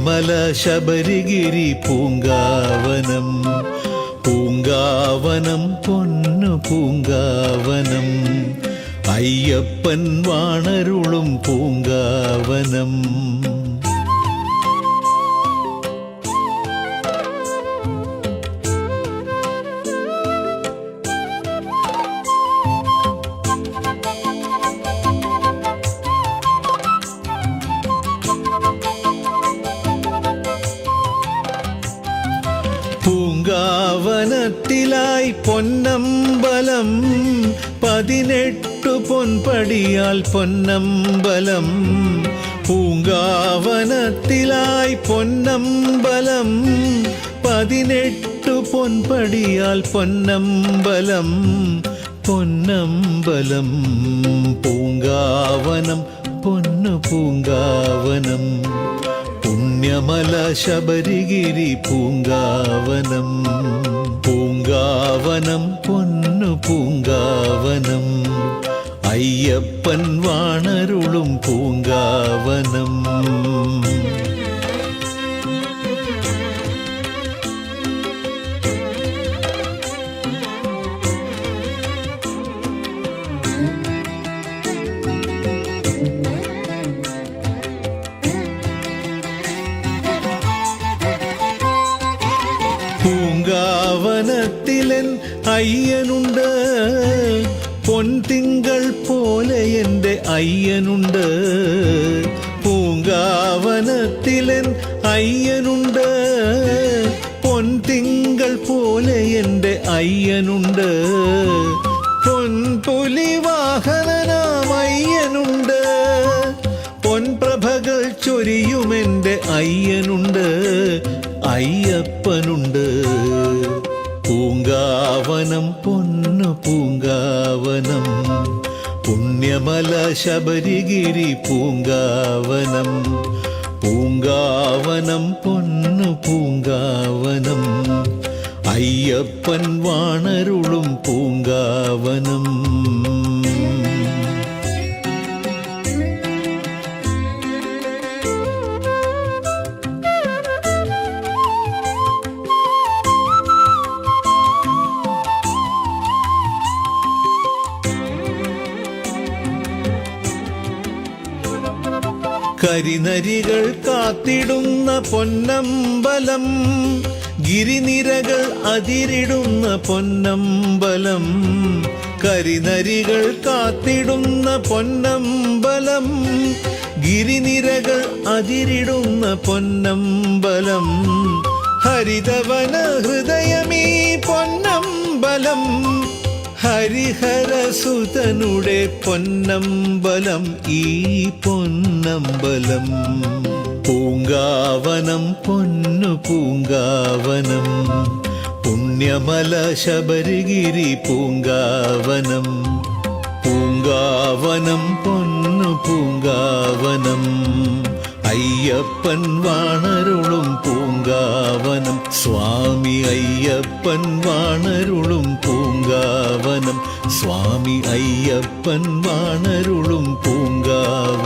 പുണ്യമല ശബരിഗിരി പൂങ്കാവനം, പൂങ്കാവനം പൊന്നു പൂങ്കാവനം, അയ്യപ്പൻ വാണരുളും പൂങ്കാവനം. പൂങ്കാവനത്തിലായി പൊന്നമ്പലം, 18 പൊൻപടിയാൽ പൊന്നമ്പലം. പൂങ്കാവനത്തിലായി പൊന്നമ്പലം, 18 പൊൻപടിയാൽ പൊന്നമ്പലം. പൊന്നമ്പലം പൂങ്കാവനം പൊന്നു പൂങ്കാവനം, പുണ്യമല ശബരിഗിരി പൂങ്കാവനം, പൂങ്കാവനം പൊന്നു പൂങ്കാവനം, അയ്യപ്പൻ വാണരുളും പൂങ്കാവനം. പൂങ്കാവനത്തിലൻ അയ്യനുണ്ട്, പൊൻതിങ്കൾ പോലെ എൻ്റെ അയ്യനുണ്ട്. പൂങ്കാവനത്തിലൻ അയ്യനുണ്ട്, പൊൻതിങ്കൾ പോലെ എൻ്റെ അയ്യനുണ്ട്. പൊൻപുലി വാഹനനാം അയ്യനുണ്ട്, പൊൻപ്രഭകൾ ചൊരിയുമെൻ്റെ അയ്യനുണ്ട്, അയ്യപ്പനുണ്ട്. പൂങ്കാവനം പൊന്നു പൂങ്കാവനം, പുണ്യമല ശബരിഗിരി പൂങ്കാവനം, പൂങ്കാവനം പൊന്നു പൂങ്കാവനം, അയ്യപ്പൻ വാണരുളും പൂങ്കാവനം. കരിനരികൾ കാത്തിടുന്ന പൊന്നമ്പലം, ഗിരിനിരകൾ അതിരിടുന്ന പൊന്നമ്പലം. കരിനരികൾ കാത്തിടുന്ന പൊന്നമ്പലം, ഗിരിനിരകൾ അതിരിടുന്ന പൊന്നമ്പലം. ഹരിതവന ഹൃദയമീ പൊന്നമ്പലം, ഹരിഹരസുതനുടെ പൊന്നമ്പലം, ഈ പൊന്നമ്പലം. പൂങ്കാവനം പൊന്നു പൂങ്കാവനം, പുണ്യമല ശബരിഗിരി പൂങ്കാവനം, പൂങ്കാവനം പൊന്നു പൂങ്കാവനം, അയ്യപ്പൻ വാണരുളും പൂങ്കാവനം. സ്വാമി അയ്യപ്പൻ വാണരുളും പൂങ്കാവനം, സ്വാമി അയ്യപ്പൻ വാണരുളും പൂങ്കാവനം.